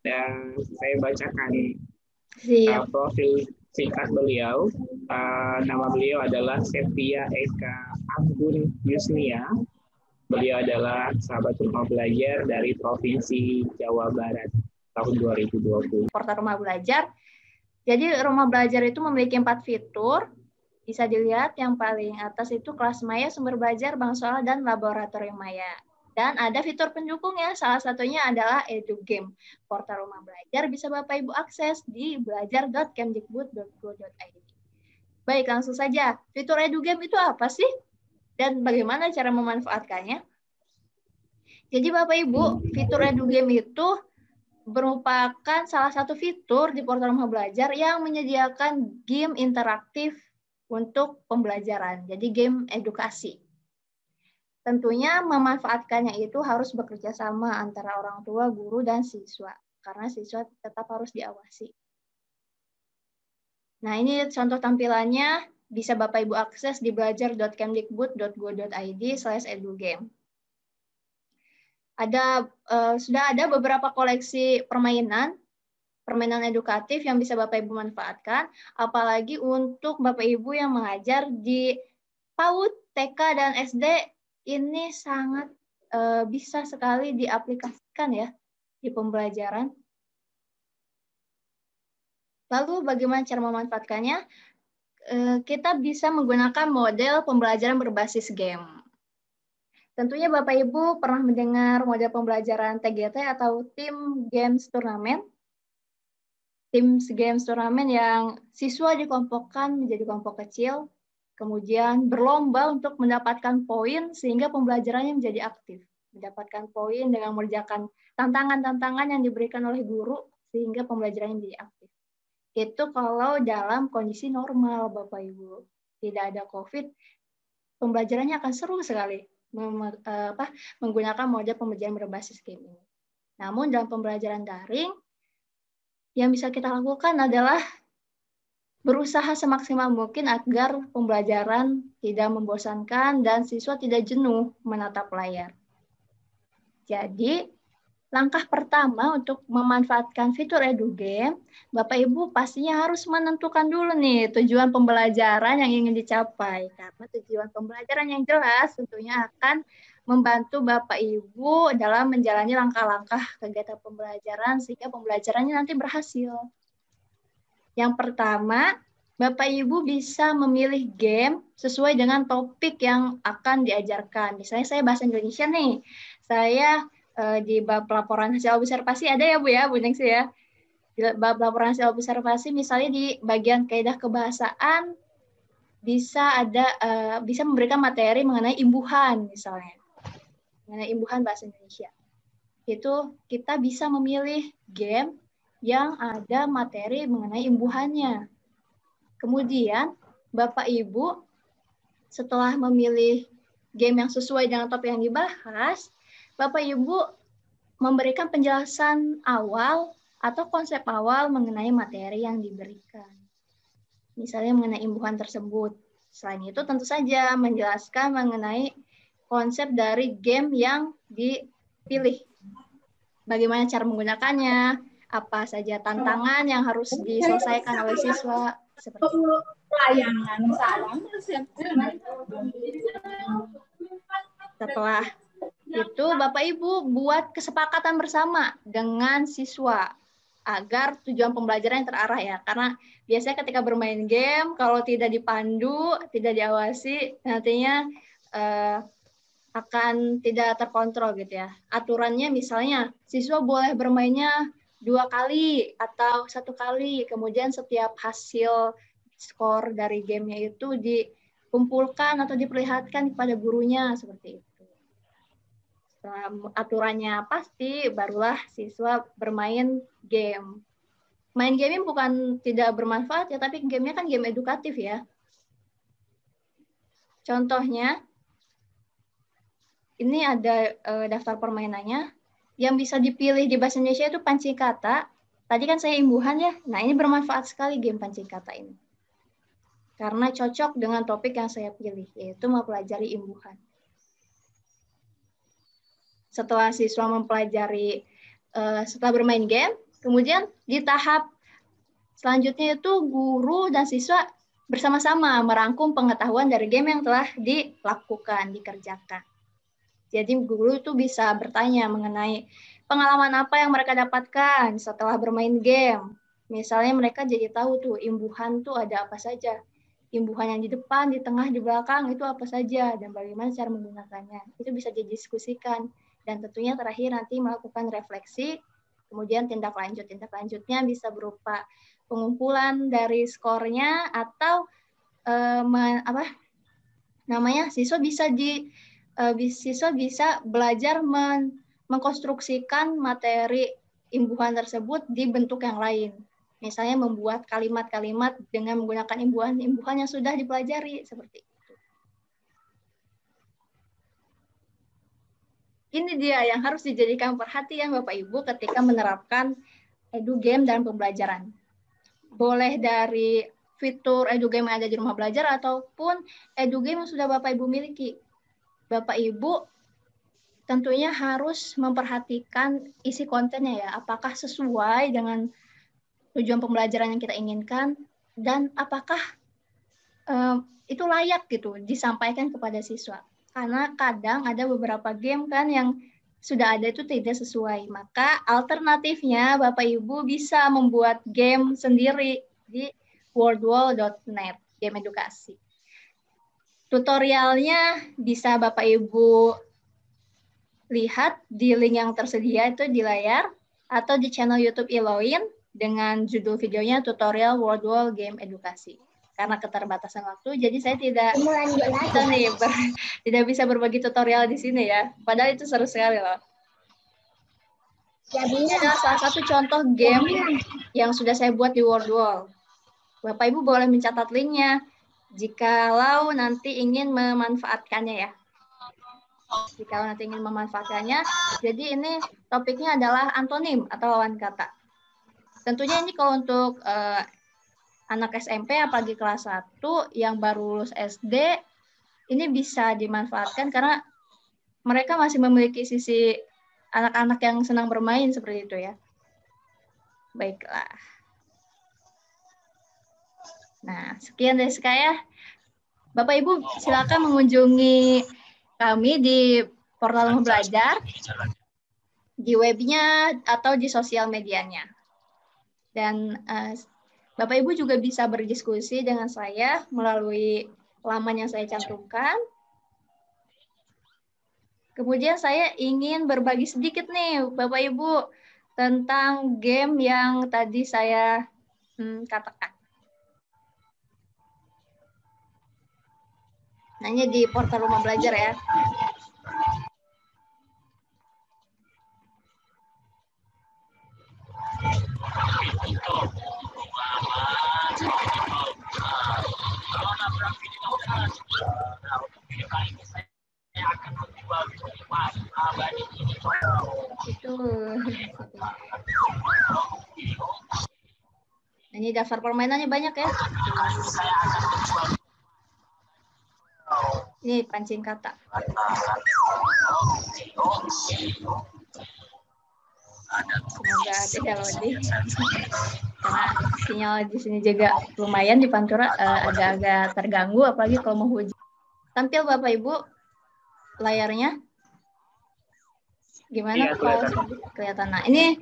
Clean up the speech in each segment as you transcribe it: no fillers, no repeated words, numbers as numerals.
dan saya bacakan Siap. profil singkat beliau. Nama beliau adalah Septia Eka Anggun Yusnia. Beliau adalah sahabat rumah belajar dari Provinsi Jawa Barat tahun 2020. Portal Rumah Belajar. Jadi Rumah Belajar itu memiliki 4 fitur. Bisa dilihat yang paling atas itu kelas maya, sumber belajar, bank soal, dan laboratorium maya. Dan ada fitur pendukungnya, salah satunya adalah EduGame. Portal Rumah Belajar bisa Bapak Ibu akses di belajar.kemdikbud.go.id. Baik, langsung saja. Fitur EduGame itu apa sih? Dan bagaimana cara memanfaatkannya? Jadi Bapak Ibu, fitur EduGame itu merupakan salah satu fitur di Portal Rumah Belajar yang menyediakan game interaktif untuk pembelajaran. Jadi game edukasi. Tentunya memanfaatkannya itu harus bekerja sama antara orang tua, guru, dan siswa. Karena siswa tetap harus diawasi. Nah, ini contoh tampilannya bisa Bapak Ibu akses di belajar.kemdikbud.go.id/edugame. Sudah ada beberapa koleksi permainan edukatif yang bisa Bapak Ibu manfaatkan, apalagi untuk Bapak Ibu yang mengajar di PAUD, TK, dan SD. Ini sangat bisa sekali diaplikasikan ya di pembelajaran. Lalu bagaimana cara memanfaatkannya? Kita bisa menggunakan model pembelajaran berbasis game. Tentunya Bapak Ibu pernah mendengar model pembelajaran TGT atau Team Games Turnamen. Tim Games Turnamen yang siswa dikelompokkan menjadi kelompok kecil, kemudian berlomba untuk mendapatkan poin sehingga pembelajarannya menjadi aktif. Mendapatkan poin dengan mengerjakan tantangan-tantangan yang diberikan oleh guru sehingga pembelajarannya menjadi aktif. Itu kalau dalam kondisi normal, Bapak Ibu. Tidak ada COVID, pembelajarannya akan seru sekali menggunakan model pembelajaran berbasis game ini. Namun dalam pembelajaran daring, yang bisa kita lakukan adalah berusaha semaksimal mungkin agar pembelajaran tidak membosankan dan siswa tidak jenuh menatap layar. Jadi, langkah pertama untuk memanfaatkan fitur EduGame, Bapak Ibu pastinya harus menentukan dulu nih tujuan pembelajaran yang ingin dicapai. Karena tujuan pembelajaran yang jelas tentunya akan membantu Bapak Ibu dalam menjalani langkah-langkah kegiatan pembelajaran sehingga pembelajarannya nanti berhasil. Yang pertama, Bapak Ibu bisa memilih game sesuai dengan topik yang akan diajarkan. Misalnya saya bahasa Indonesia nih, saya di bab laporan hasil observasi ada ya Bu Nengsi ya. Di bab laporan hasil observasi misalnya di bagian kaidah kebahasaan bisa memberikan materi mengenai imbuhan misalnya. Mengenai imbuhan bahasa Indonesia. Itu kita bisa memilih game yang ada materi mengenai imbuhannya. Kemudian, Bapak Ibu, setelah memilih game yang sesuai dengan topik yang dibahas, Bapak Ibu memberikan penjelasan awal atau konsep awal mengenai materi yang diberikan. Misalnya mengenai imbuhan tersebut. Selain itu, tentu saja menjelaskan mengenai konsep dari game yang dipilih. Bagaimana cara menggunakannya, apa saja tantangan yang harus diselesaikan oleh siswa, seperti itu. Setelah itu Bapak Ibu buat kesepakatan bersama dengan siswa agar tujuan pembelajaran yang terarah ya. Karena biasanya ketika bermain game kalau tidak dipandu, tidak diawasi, nantinya akan tidak terkontrol gitu ya. Aturannya misalnya siswa boleh bermainnya 2 kali atau 1 kali, kemudian setiap hasil skor dari gamenya itu dikumpulkan atau diperlihatkan kepada gurunya seperti itu. Setelah aturannya pasti, barulah siswa bermain game. Main game bukan tidak bermanfaat ya, tapi gamenya kan game edukatif ya. Contohnya, ini ada daftar permainannya. Yang bisa dipilih di bahasa Indonesia itu pancing kata. Tadi kan saya imbuhan ya. Nah, ini bermanfaat sekali game pancing kata ini. Karena cocok dengan topik yang saya pilih, yaitu mempelajari imbuhan. Setelah siswa mempelajari, setelah bermain game, Kemudian di tahap selanjutnya itu guru dan siswa bersama-sama merangkum pengetahuan dari game yang telah dilakukan, dikerjakan. Jadi guru itu bisa bertanya mengenai pengalaman apa yang mereka dapatkan setelah bermain game. Misalnya mereka jadi tahu tuh imbuhan tuh ada apa saja. Imbuhan yang di depan, di tengah, di belakang itu apa saja dan bagaimana cara menggunakannya. Itu bisa didiskusikan. Dan tentunya terakhir nanti melakukan refleksi, kemudian tindak lanjut. Tindak lanjutnya bisa berupa pengumpulan dari skornya atau siswa bisa belajar mengkonstruksikan materi imbuhan tersebut di bentuk yang lain. Misalnya membuat kalimat-kalimat dengan menggunakan imbuhan yang sudah dipelajari, seperti itu. Ini dia yang harus dijadikan perhatian Bapak Ibu ketika menerapkan edugame dalam pembelajaran. Boleh dari fitur edugame yang ada di rumah belajar ataupun edugame yang sudah Bapak Ibu miliki. Bapak Ibu tentunya harus memperhatikan isi kontennya ya, apakah sesuai dengan tujuan pembelajaran yang kita inginkan dan apakah itu layak gitu disampaikan kepada siswa. Karena kadang ada beberapa game kan yang sudah ada itu tidak sesuai. Maka alternatifnya Bapak Ibu bisa membuat game sendiri di worldwall.net, game edukasi. Tutorialnya bisa Bapak Ibu lihat di link yang tersedia itu di layar atau di channel YouTube Eloin dengan judul videonya tutorial Worldwall Game Edukasi. Karena keterbatasan waktu, jadi saya tidak bisa berbagi tutorial di sini ya. Padahal itu seru sekali loh. Ini adalah salah satu contoh game yang sudah saya buat di Worldwall. Bapak Ibu boleh mencatat linknya jikalau nanti ingin memanfaatkannya ya. Jikalau nanti ingin memanfaatkannya, jadi ini topiknya adalah antonim atau lawan kata. Tentunya ini kalau untuk anak SMP apalagi kelas 1 yang baru lulus SD, ini bisa dimanfaatkan karena mereka masih memiliki sisi anak-anak yang senang bermain seperti itu ya. Baiklah. Nah, sekian dari saya. Bapak Ibu silakan mengunjungi kami di portal Rumah Belajar, di webnya atau di sosial medianya. Dan Bapak Ibu juga bisa berdiskusi dengan saya melalui laman yang saya cantumkan. Kemudian saya ingin berbagi sedikit nih Bapak Ibu tentang game yang tadi saya katakan. Nah, ini di portal Rumah Belajar ya. Itu. Ini daftar permainannya banyak ya. Ini pancing kata. Semoga tidak loading. Karena sinyal di sini juga lumayan di Pantura agak-agak terganggu, apalagi kalau mau hujan. Tampil Bapak Ibu layarnya. Gimana Pak? Kelihatan. Nah, ini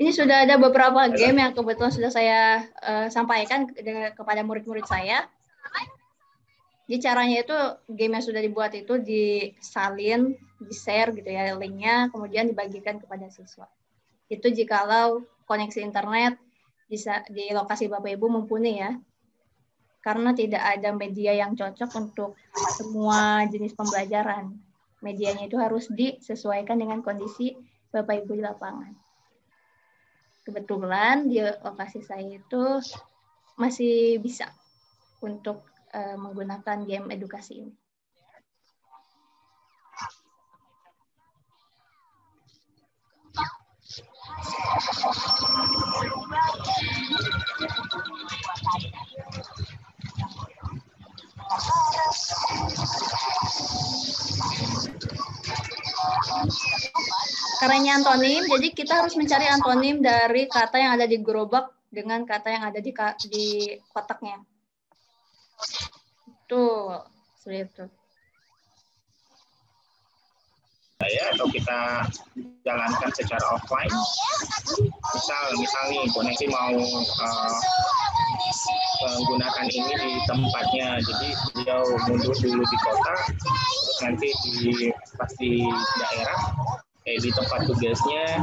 sudah ada beberapa game yang kebetulan sudah saya sampaikan kepada murid-murid saya. Jadi caranya itu game yang sudah dibuat itu disalin, di-share gitu ya linknya, kemudian dibagikan kepada siswa. Itu jikalau koneksi internet bisa di lokasi Bapak Ibu mumpuni ya. Karena tidak ada media yang cocok untuk semua jenis pembelajaran. Medianya itu harus disesuaikan dengan kondisi Bapak Ibu di lapangan. Kebetulan di lokasi saya itu masih bisa untuk menggunakan game edukasi ini. Karena antonim, jadi kita harus mencari antonim dari kata yang ada di gerobak dengan kata yang ada di kotaknya. Tuh, seperti itu. Atau kita jalankan secara offline. Misal nih Bu Neti mau menggunakan ini di tempatnya, jadi beliau mundur dulu di kota, terus nanti pas di daerah, di tempat tugasnya,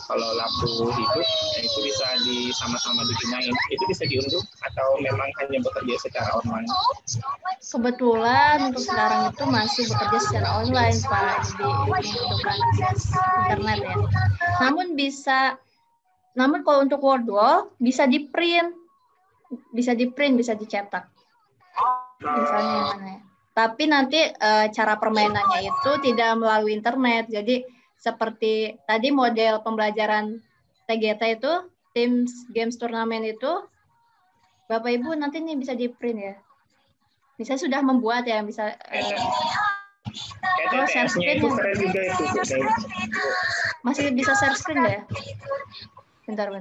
kalau lampu hidup, itu bisa sama-sama digunain. Itu bisa diunduh atau memang hanya bekerja secara online? Kebetulan untuk sekarang itu masih bekerja secara online, Pak. Jadi membutuhkan akses internet ya. Namun kalau untuk Word wall bisa di-print, bisa dicetak. Misalnya mana ya. Tapi nanti cara permainannya itu tidak melalui internet. Jadi seperti tadi model pembelajaran TGT itu, Teams Games Turnamen itu, Bapak Ibu nanti nih bisa di-print ya. Bisa sudah membuat ya, bisa share screen ya. Masih bisa share screen ya? Bentar.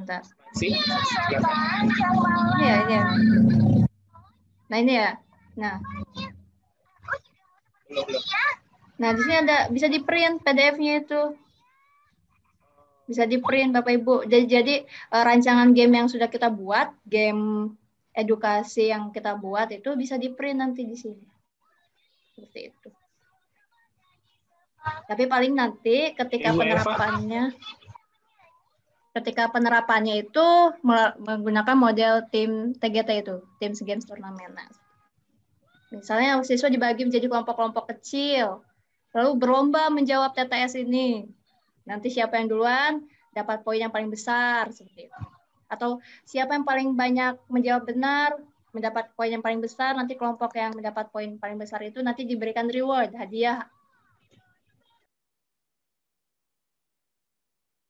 Iya, ini ya. Nah, ini ya. Nah, di sini ada bisa di-print PDF-nya itu. Bisa di-print Bapak Ibu. Jadi rancangan game yang sudah kita buat, game edukasi yang kita buat itu bisa di-print nanti di sini. Seperti itu. Tapi paling nanti ketika penerapannya itu menggunakan model tim TGT itu, Teams Games Turnamen. Misalnya siswa dibagi menjadi kelompok-kelompok kecil, lalu berlomba menjawab TTS ini. Nanti siapa yang duluan dapat poin yang paling besar, seperti itu. Atau siapa yang paling banyak menjawab benar, mendapat poin yang paling besar, nanti kelompok yang mendapat poin paling besar itu nanti diberikan reward, hadiah.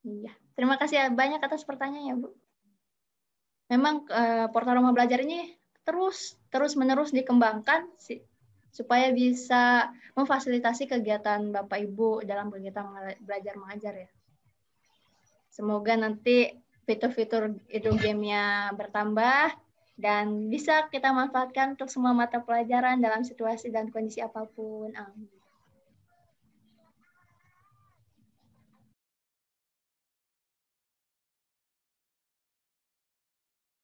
Iya, terima kasih banyak atas pertanyaannya, Bu. Memang portal rumah belajar ini terus-menerus dikembangkan supaya bisa memfasilitasi kegiatan Bapak Ibu dalam kegiatan belajar mengajar ya. Semoga nanti fitur-fitur itu game-nya bertambah dan bisa kita manfaatkan untuk semua mata pelajaran dalam situasi dan kondisi apapun. Amin.